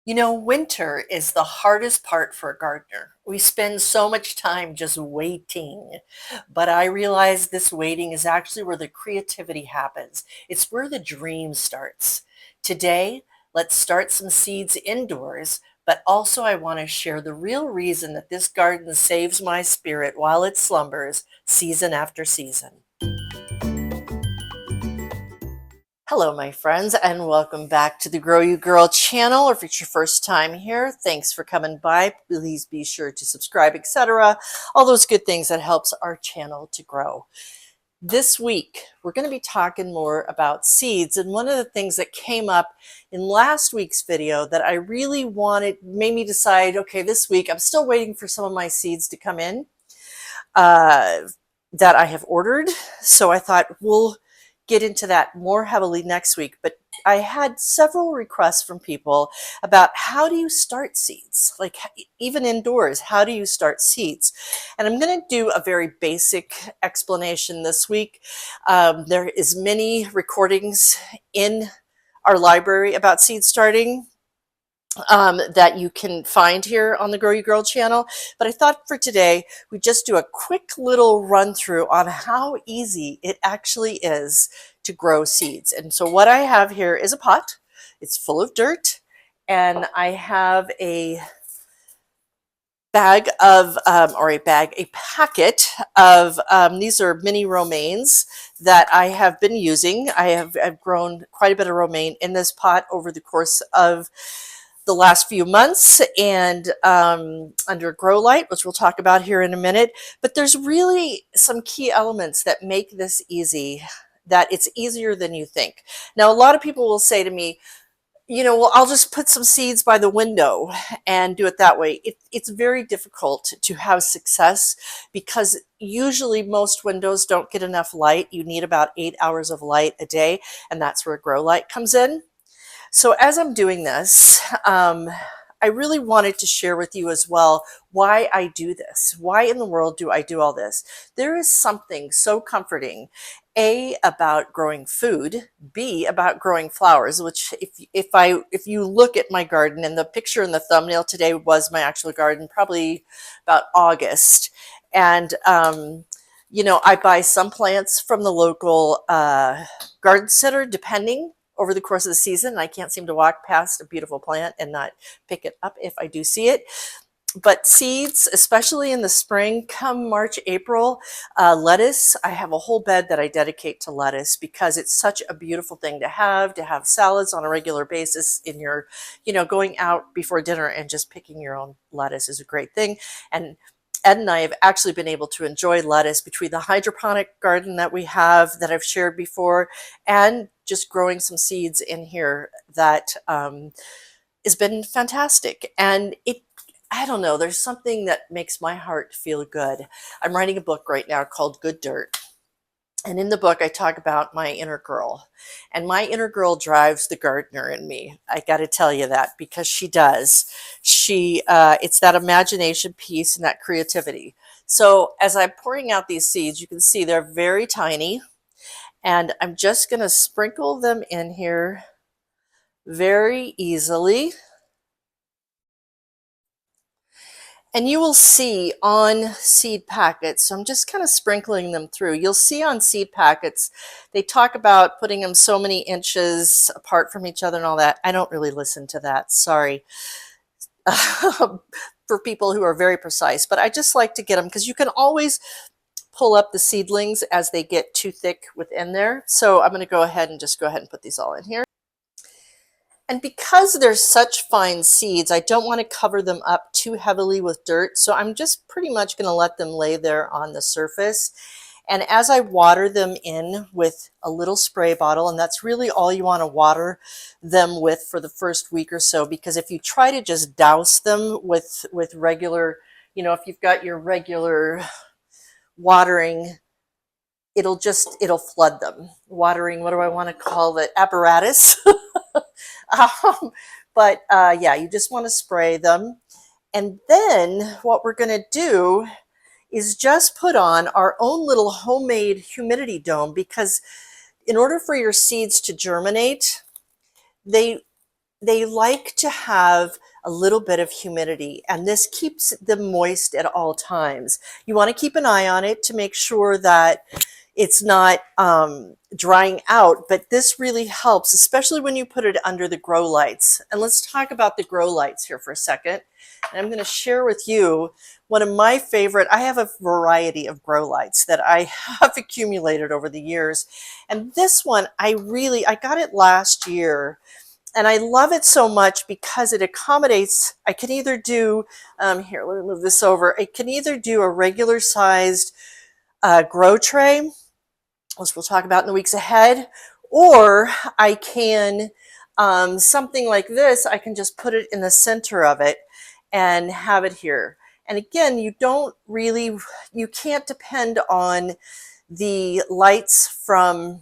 You know, winter is the hardest part for a gardener. We spend so much time just waiting. But I realize this waiting is actually where the creativity happens. It's where the dream starts. Today, let's start some seeds indoors, but also I want to share the real reason that this garden saves my spirit while it slumbers season after season. Hello, my friends, and welcome back to the Grow You Girl channel. Or if it's your first time here, thanks for coming by. Please be sure to subscribe, etc. All those good things that helps our channel to grow. This week, we're going to be talking more about seeds. And one of the things that came up in last week's video that I really made me decide, okay, this week, I'm still waiting for some of my seeds to come in that I have ordered. So I thought we'll get into that more heavily next week, but I had several requests from people about how do you start seeds? Like even indoors, how do you start seeds? And I'm going to do a very basic explanation this week. There is many recordings in our library about seed starting that you can find here on the Grow You Girl channel. But I thought for today, we just do a quick little run through on how easy it actually is to grow seeds. And so what I have here is a pot. It's full of dirt. And I have a bag of, a packet of, these are mini romaines that I have been using. I've grown quite a bit of romaine in this pot over the course of the last few months and under grow light, which we'll talk about here in a minute. But there's really some key elements that make this easy, that it's easier than you think. Now, a lot of people will say to me, you know, well, I'll just put some seeds by the window and do it that way. It's very difficult to have success because usually most windows don't get enough light. You need about 8 hours of light a day, and that's where grow light comes in. So as I'm doing this, I really wanted to share with you as well why I do this. Why in the world do I do all this? There is something so comforting, A, about growing food, B, about growing flowers, which if you look at my garden, and the picture in the thumbnail today was my actual garden, probably about August. And you know, I buy some plants from the local garden center, depending over the course of the season. I can't seem to walk past a beautiful plant and not pick it up if I do see it. But seeds, especially in the spring, come March, April, lettuce, I have a whole bed that I dedicate to lettuce because it's such a beautiful thing to have salads on a regular basis in your, you know, going out before dinner and just picking your own lettuce is a great thing. And Ed and I have actually been able to enjoy lettuce between the hydroponic garden that we have that I've shared before and just growing some seeds in here that has been fantastic. And I don't know, there's something that makes my heart feel good. I'm writing a book right now called Good Dirt. And in the book, I talk about my inner girl. And my inner girl drives the gardener in me. I got to tell you that because she does. It's that imagination piece and that creativity. So as I'm pouring out these seeds, you can see they're very tiny. And I'm just going to sprinkle them in here very easily. And you will see on seed packets, so I'm just kind of sprinkling them through. You'll see on seed packets, they talk about putting them so many inches apart from each other and all that. I don't really listen to that, sorry, for people who are very precise. But I just like to get them because you can always pull up the seedlings as they get too thick within there. So I'm going to go ahead and put these all in here. And because they're such fine seeds, I don't want to cover them up too heavily with dirt. So I'm just pretty much going to let them lay there on the surface. And as I water them in with a little spray bottle, and that's really all you want to water them with for the first week or so, because if you try to just douse them with regular, you know, if you've got your regular watering, it'll flood them. Watering, what do I want to call it? Apparatus. Yeah, you just want to spray them. And then what we're going to do is just put on our own little homemade humidity dome, because in order for your seeds to germinate, they they like to have a little bit of humidity, and this keeps them moist at all times. You want to keep an eye on it to make sure that it's not drying out, but this really helps, especially when you put it under the grow lights. And let's talk about the grow lights here for a second. And I'm going to share with you one of my favorite. I have a variety of grow lights that I have accumulated over the years. And this one, I got it last year. And I love it so much because it accommodates, I can either do, here, let me move this over. I can either do a regular sized grow tray, which we'll talk about in the weeks ahead, or I can, something like this, I can just put it in the center of it and have it here. And again, you can't depend on the lights from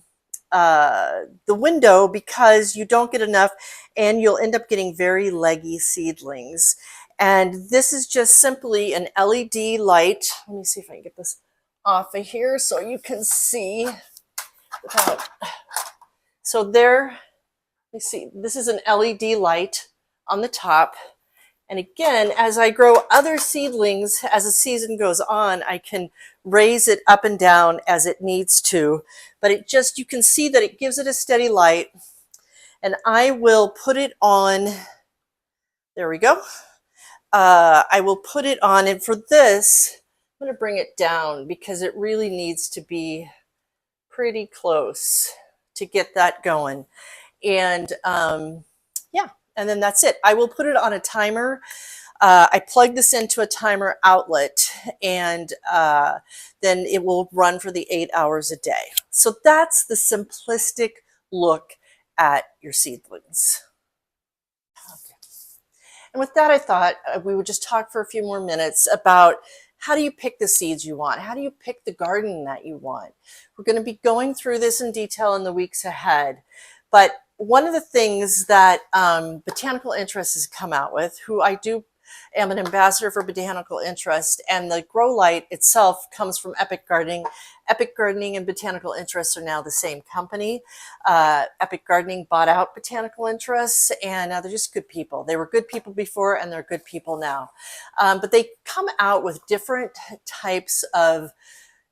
the window because you don't get enough and you'll end up getting very leggy seedlings. And this is just simply an LED light. Let me see if I can get this off of here so you can see. So there, let me see, this is an LED light on the top. And again, as I grow other seedlings, as the season goes on, I can raise it up and down as it needs to. But you can see that it gives it a steady light. And I will put it on, there we go. I will put it on, and for this, I'm going to bring it down because it really needs to be pretty close to get that going. And yeah, and then that's it. I will put it on a timer. I plug this into a timer outlet, and then it will run for the 8 hours a day. So that's the simplistic look at your seedlings. Okay. And with that, I thought we would just talk for a few more minutes about how do you pick the seeds you want? How do you pick the garden that you want? We're going to be going through this in detail in the weeks ahead. But one of the things that Botanical Interest has come out with, who I am an ambassador for Botanical Interest, and the grow light itself comes from Epic Gardening. Epic Gardening and Botanical Interest are now the same company. Epic Gardening bought out Botanical Interests, and now they're just good people. They were good people before, and they're good people now. But they come out with different types of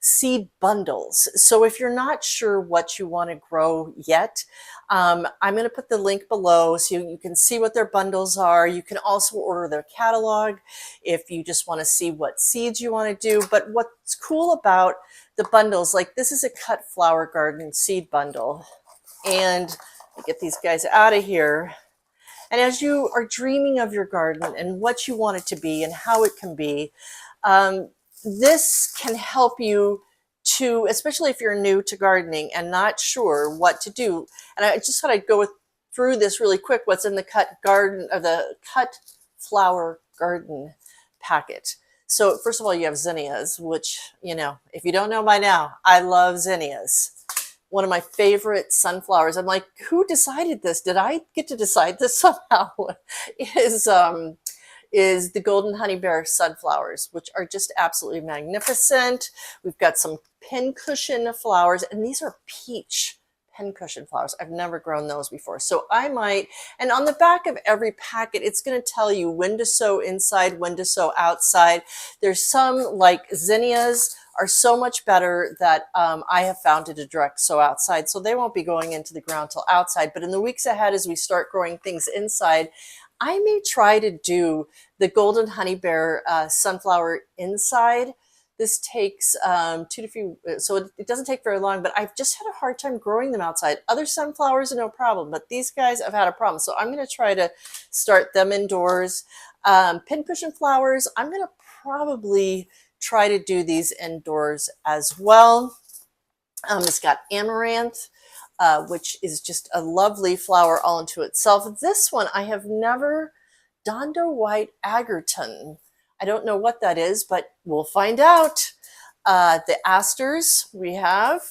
seed bundles. So if you're not sure what you want to grow yet, I'm going to put the link below so you can see what their bundles are. You can also order their catalog if you just want to see what seeds you want to do. But what's cool about the bundles, like this is a cut flower garden seed bundle. And I get these guys out of here. And as you are dreaming of your garden and what you want it to be and how it can be, this can help you to, especially if you're new to gardening and not sure what to do. And I just thought I'd go through this really quick, what's in the cut flower garden packet. So first of all, you have zinnias, which, if you don't know by now, I love zinnias. One of my favorite sunflowers. I'm like, who decided this? Did I get to decide this somehow? Is the golden honey bear sunflowers, which are just absolutely magnificent. We've got some pincushion flowers, and these are peach pincushion flowers. I've never grown those before. So I might, and on the back of every packet, it's going to tell you when to sow inside, when to sow outside. There's some, like zinnias, are so much better that I have found to direct sow outside. So they won't be going into the ground till outside. But in the weeks ahead, as we start growing things inside, I may try to do the golden honey bear sunflower inside. This takes 2 to 3, so it doesn't take very long, but I've just had a hard time growing them outside. Other sunflowers are no problem, but these guys I've had a problem. So I'm going to try to start them indoors. Pincushion flowers, I'm going to probably try to do these indoors as well. It's got amaranth, which is just a lovely flower all into itself. This one I have never, Dondo White Agerton. I don't know what that is, but we'll find out. The asters we have,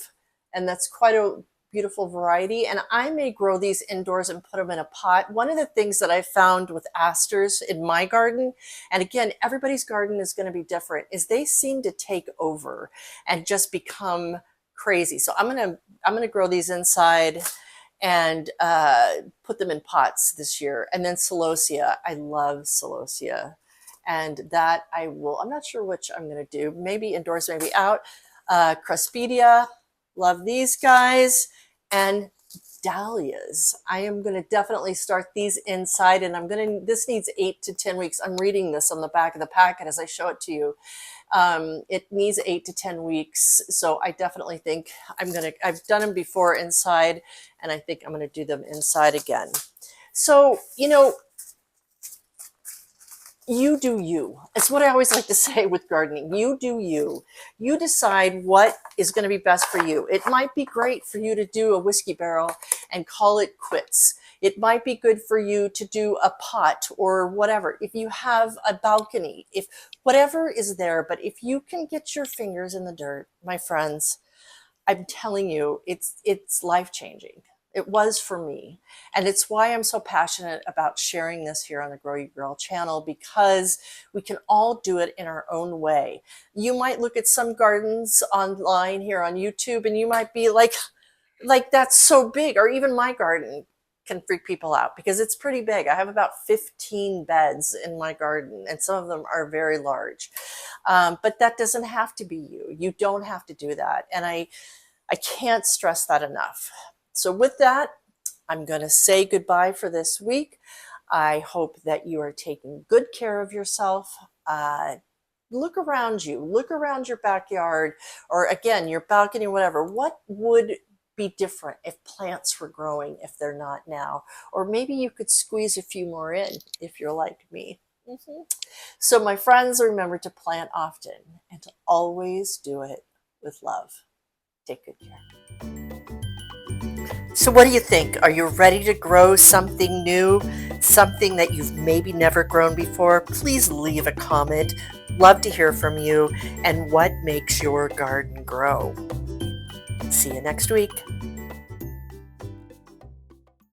and that's quite a beautiful variety. And I may grow these indoors and put them in a pot. One of the things that I found with asters in my garden, and again, everybody's garden is going to be different, is they seem to take over and just become crazy. So I'm gonna grow these inside, and put them in pots this year. And then celosia. I love celosia. And that I will, I'm not sure which I'm going to do. Maybe indoors, maybe out. Cruspedia, love these guys. And dahlias. I am going to definitely start these inside, and this needs 8 to 10 weeks. I'm reading this on the back of the packet as I show it to you. It needs 8 to 10 weeks. So I definitely think I've done them before inside, and I think I'm going to do them inside again. So, you do you. It's what I always like to say with gardening. You do you. You decide what is going to be best for you. It might be great for you to do a whiskey barrel and call it quits. It might be good for you to do a pot or whatever. If you have a balcony, if whatever is there, but if you can get your fingers in the dirt, my friends, I'm telling you, it's life-changing. It was for me. And it's why I'm so passionate about sharing this here on the Grow You Girl channel, because we can all do it in our own way. You might look at some gardens online here on YouTube and you might be like that's so big. Or even my garden can freak people out because it's pretty big. I have about 15 beds in my garden, and some of them are very large. But that doesn't have to be you. You don't have to do that. And I can't stress that enough. So with that, I'm going to say goodbye for this week. I hope that you are taking good care of yourself. Look around you. Look around your backyard, or again, your balcony, or whatever. What would be different if plants were growing if they're not now? Or maybe you could squeeze a few more in if you're like me. So my friends, remember to plant often and to always do it with love. Take good care. So what do you think? Are you ready to grow something new? Something that you've maybe never grown before? Please leave a comment. Love to hear from you and what makes your garden grow. See you next week.